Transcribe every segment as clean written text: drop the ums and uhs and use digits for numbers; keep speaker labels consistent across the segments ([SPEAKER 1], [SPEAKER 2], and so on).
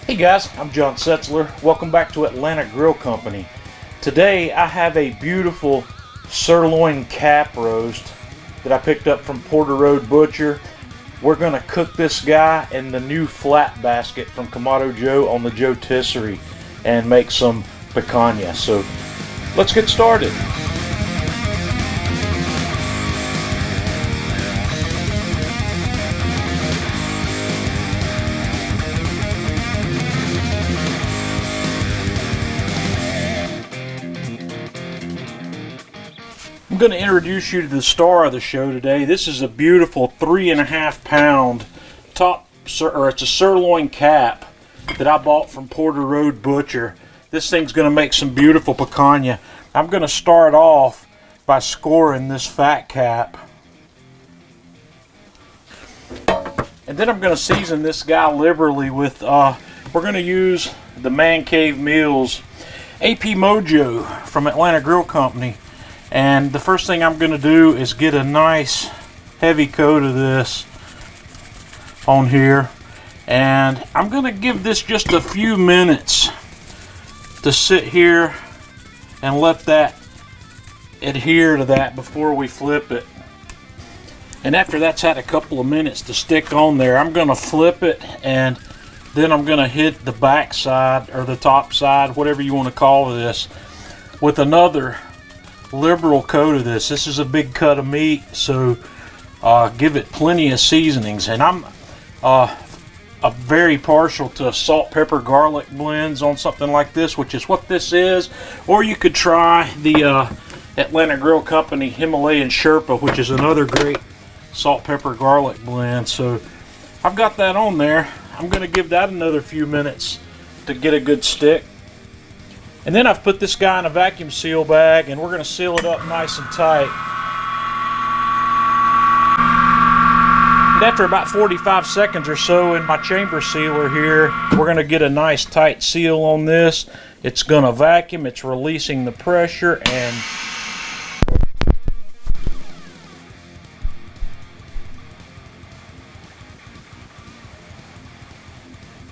[SPEAKER 1] Hey guys, I'm John Setzler. Welcome back to Atlanta Grill Company. Today I have a beautiful sirloin cap roast that I picked up from Porter Road Butcher. We're going to cook this guy in the new flat basket from Kamado Joe on the Joetisserie and make some picanha. So let's get started. I'm going to introduce you to the star of the show today. This is a beautiful 3.5 pound it's a sirloin cap that I bought from Porter Road Butcher. This thing's going to make some beautiful picanha. I'm going to start off by scoring this fat cap. And then I'm going to season this guy liberally with, we're going to use the Man Cave Meals AP Mojo from Atlanta Grill Company. And the first thing I'm going to do is get a nice heavy coat of this on here. And I'm going to give this just a few minutes to sit here and let that adhere to that before we flip it. And after that's had a couple of minutes to stick on there, I'm going to flip it, and then I'm going to hit the back side or the top side, whatever you want to call this, with another liberal coat of this. This is a big cut of meat, so give it plenty of seasonings. And I'm very partial to salt, pepper, garlic blends on something like this, which is what this is. Or you could try the Atlanta Grill Company Himalayan Sherpa, which is another great salt, pepper, garlic blend. So I've got that on there. I'm going to give that another few minutes to get a good stick. And then I've put this guy in a vacuum seal bag, and we're going to seal it up nice and tight. And after about 45 seconds or so in my chamber sealer here, we're going to get a nice tight seal on this. It's going to vacuum, it's releasing the pressure, and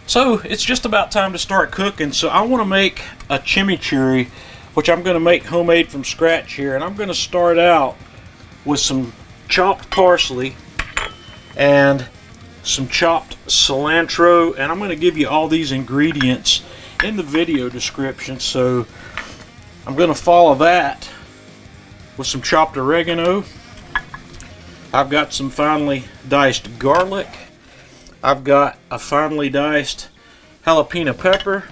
[SPEAKER 1] so it's just about time to start cooking. So I want to make a chimichurri, which I'm going to make homemade from scratch here. And I'm going to start out with some chopped parsley and some chopped cilantro. And I'm going to give you all these ingredients in the video description. So I'm going to follow that with some chopped oregano. I've got some finely diced garlic. I've got a finely diced jalapeno pepper.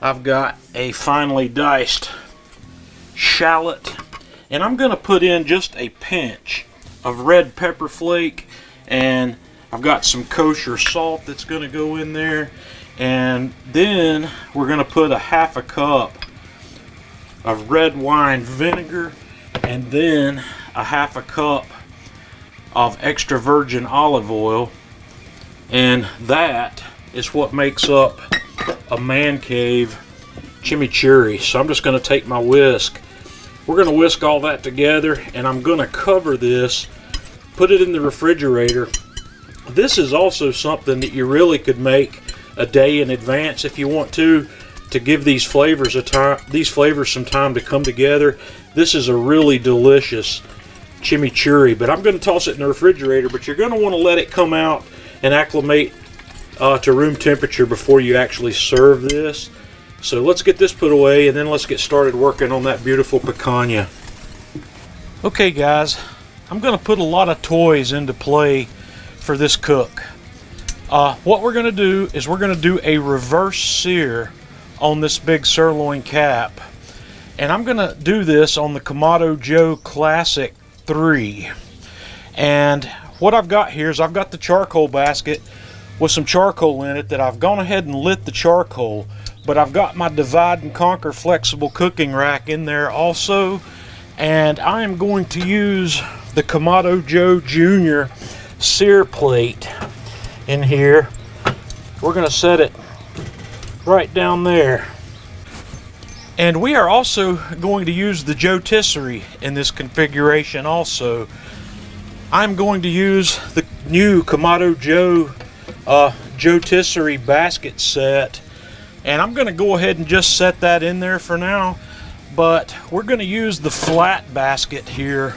[SPEAKER 1] I've got a finely diced shallot. And I'm going to put in just a pinch of red pepper flake. And I've got some kosher salt that's going to go in there. And then we're going to put a half a cup of red wine vinegar. And then a half a cup of extra virgin olive oil. And that is what makes up a man cave chimichurri. So I'm just going to take my whisk. We're going to whisk all that together, and I'm going to cover this, put it in the refrigerator. This is also something that you really could make a day in advance if you want to give these flavors some time to come together. This is a really delicious chimichurri, but I'm going to toss it in the refrigerator. But you're going to want to let it come out and acclimate to room temperature before you actually serve this. So let's get this put away, and then let's get started working on that beautiful picanha. Okay guys, I'm going to put a lot of toys into play for this cook. What we're going to do is we're going to do a reverse sear on this big sirloin cap. And I'm going to do this on the Kamado Joe Classic 3. And what I've got here is I've got the charcoal basket with some charcoal in it that I've gone ahead and lit the charcoal, but I've got my divide and conquer flexible cooking rack in there also, and I am going to use the Kamado Joe Jr. Sear Plate in here. We're going to set it right down there. And we are also going to use the Joetisserie in this configuration also. I'm going to use the new Kamado Joe Joetisserie basket set, and I'm going to go ahead and just set that in there for now, but we're going to use the flat basket here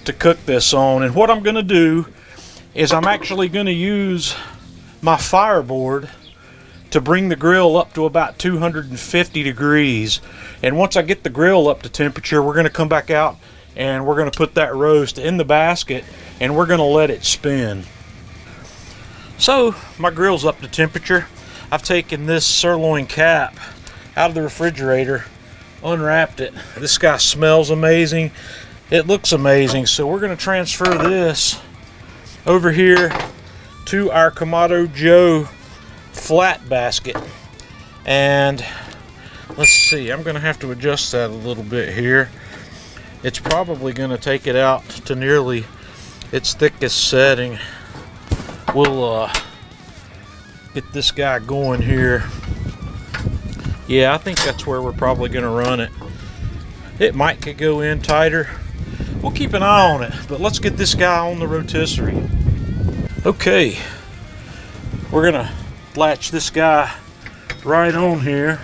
[SPEAKER 1] to cook this on. And what I'm going to do is I'm actually going to use my fireboard to bring the grill up to about 250 degrees. And once I get the grill up to temperature, we're going to come back out and we're going to put that roast in the basket and we're going to let it spin. So my grill's up to temperature. I've taken this sirloin cap out of the refrigerator, unwrapped it. This guy smells amazing. It looks amazing. So we're going to transfer this over here to our Kamado Joe flat basket. And let's see, I'm going to have to adjust that a little bit here. It's probably going to take it out to nearly its thickest setting. We'll get this guy going here. Yeah, I think that's where we're probably going to run it. It might could go in tighter. We'll keep an eye on it, but let's get this guy on the rotisserie. Okay, we're going to latch this guy right on here.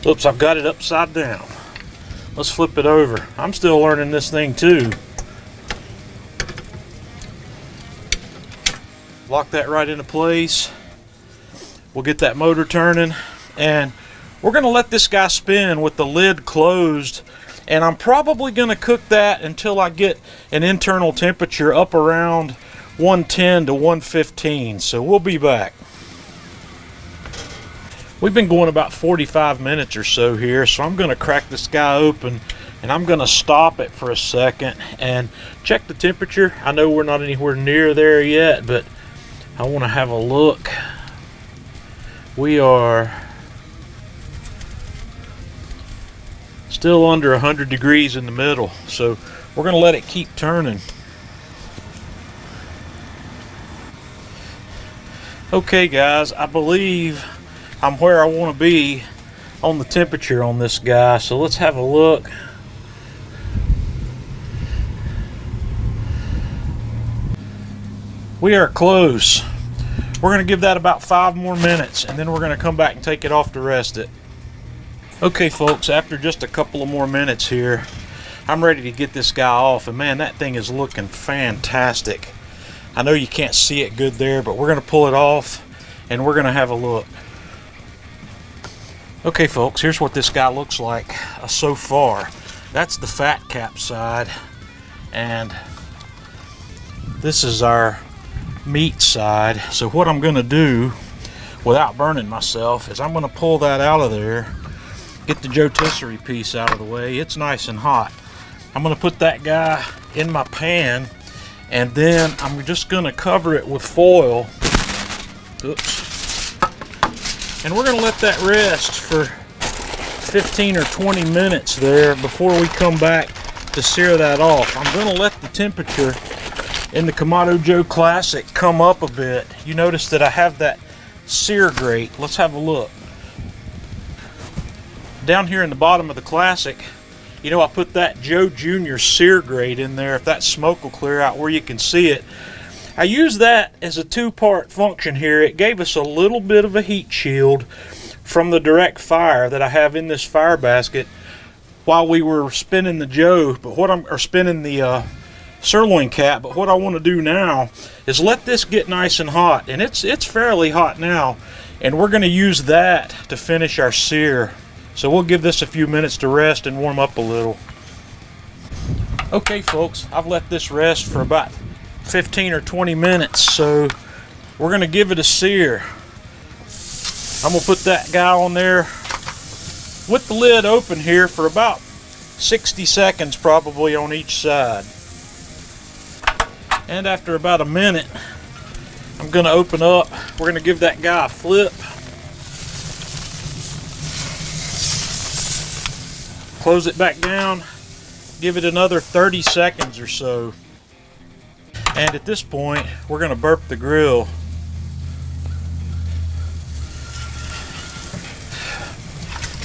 [SPEAKER 1] Oops, I've got it upside down. Let's flip it over. I'm still learning this thing too. Lock that right into place. We'll get that motor turning, and we're going to let this guy spin with the lid closed, and I'm probably going to cook that until I get an internal temperature up around 110 to 115. So we'll be back. We've been going about 45 minutes or so here, so I'm going to crack this guy open and I'm going to stop it for a second and check the temperature. I know we're not anywhere near there yet, but I want to have a look. We are still under 100 degrees in the middle, so we're going to let it keep turning. Okay guys, I believe I'm where I want to be on the temperature on this guy, so let's have a look. We are close. We're going to give that about 5 more minutes, and then we're going to come back and take it off to rest it. Okay folks, after just a couple of more minutes here, I'm ready to get this guy off, and man, that thing is looking fantastic. I know you can't see it good there, but we're going to pull it off and we're going to have a look. Okay folks, here's what this guy looks like so far. That's the fat cap side, and this is our meat side. So what I'm going to do without burning myself is I'm going to pull that out of there, get the Joetisserie piece out of the way. It's nice and hot. I'm going to put that guy in my pan, and then I'm just going to cover it with foil. Oops. And we're going to let that rest for 15 or 20 minutes there before we come back to sear that off. I'm going to let the temperature in the Kamado Joe Classic come up a bit. You notice that I have that sear grate. Let's have a look. Down here in the bottom of the Classic, you know, I put that Joe Jr. sear grate in there. If that smoke will clear out where you can see it. I use that as a 2-part function here. It gave us a little bit of a heat shield from the direct fire that I have in this fire basket while we were spinning the Joe, spinning the sirloin cap. But what I want to do now is let this get nice and hot, and it's fairly hot now, and we're going to use that to finish our sear. So we'll give this a few minutes to rest and warm up a little. Okay folks, I've let this rest for about 15 or 20 minutes, so we're going to give it a sear. I'm going to put that guy on there with the lid open here for about 60 seconds probably on each side. And after about a minute, I'm going to open up. We're going to give that guy a flip. Close it back down. Give it another 30 seconds or so. And at this point, we're going to burp the grill.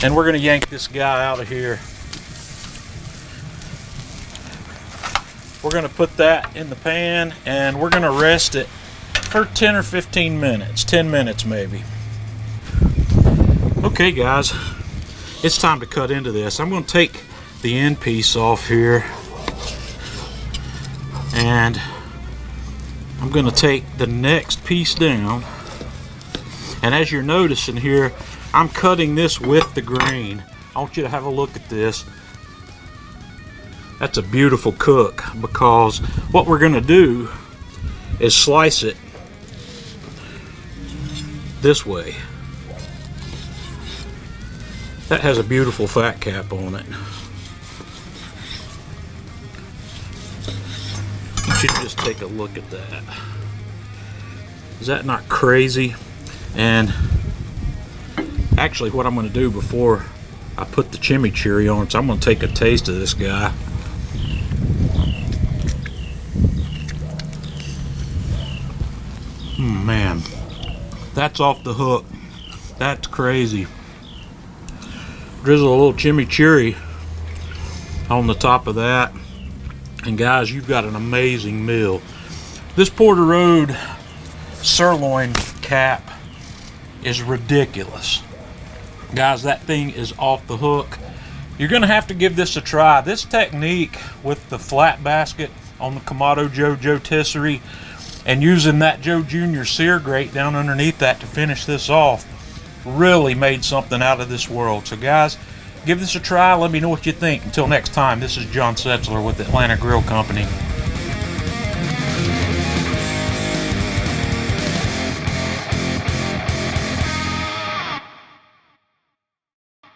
[SPEAKER 1] And we're going to yank this guy out of here. we're going to put that in the pan and we're going to rest it for 10 or 15 minutes, 10 minutes maybe. Okay guys, it's time to cut into this. I'm going to take the end piece off here and I'm going to take the next piece down, and as you're noticing here, I'm cutting this with the grain. I want you to have a look at this. That's a beautiful cook, because what we're going to do is slice it this way. That has a beautiful fat cap on it. You should just take a look at that. Is that not crazy? And actually what I'm going to do before I put the chimichurri on, so I'm going to take a taste of this guy. Man, that's off the hook. That's crazy. Drizzle a little chimichurri on the top of that, and guys, you've got an amazing meal. This Porter Road sirloin cap is ridiculous. Guys, that thing is off the hook. You're gonna have to give this a try. This technique with the flat basket on the Kamado Joe JOETISSERIE and using that Joe Jr. sear grate down underneath that to finish this off really made something out of this world. So guys, give this a try. Let me know what you think. Until next time, this is John Setzler with Atlanta Grill Company.